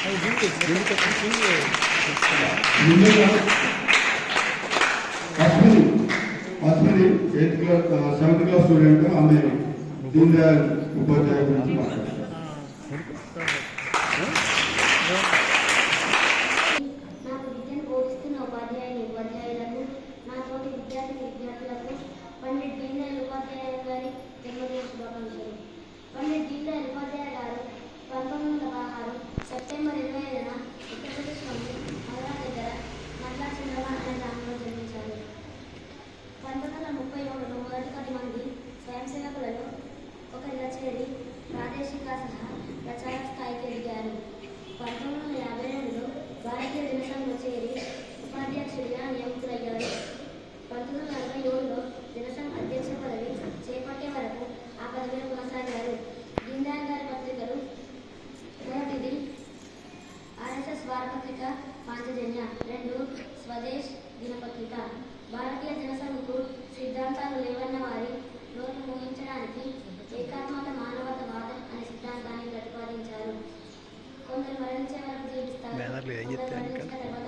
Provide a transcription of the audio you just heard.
Ashwini 7th class student. ఆమె దీన్ దయాళ్ ఉపాధ్యాయ గురించి మాట్లాడారు. నాకు విద్యను బోధిస్తున్న ఉపాధ్యాయులకు, నా తోటి విద్యార్థులకు పండిట్ దీన్ దయాళ్ ఉపాధ్యాయ గారి జన్మదిన శుభాకాంక్షలు. పండిట్ దీన్ దయాళ్ ఉపాధ్యాయ గారు 1916 సెప్టెంబర్ 25న ఉత్తరప్రదేశ్లోని మధుర దగ్గర నల్లాచంద్రమ అనే గ్రామంలో జన్మించారు. 1937లో మొదటి 10 మంది స్వయం సేవకులలో ఒకరిగా చేరి ప్రాదేశిక సహా ప్రచార స్థాయికి ఎదిగారు. 1952లో భారతీయ జనసంఘలో చేరి ఉపాధ్యక్షుడిగా నియమితులయ్యారు. 1947లో జనసంఘ అధ్యక్ష పదవి చేపట్టే వరకు ఆ పదవిలో కొనసాగారు. దీన్ దయాళ్ గారి పత్రికలు మొదటిది ఆర్ఎస్ఎస్ వారపత్రిక పాంచజన్య, 2 స్వదేశ్ దినపత్రిక. భారతీయ జనసంఘకు సిద్ధాంతాలు లేవన్న వారి నోరు మూయించడానికి ఏకాత్మక మానవతావాదం అనే సిద్ధాంతాన్ని ప్రతిపాదించారు. కొందరు మరణించే వరకు జీవిస్తారు, కొందరు మరణించిన తర్వాత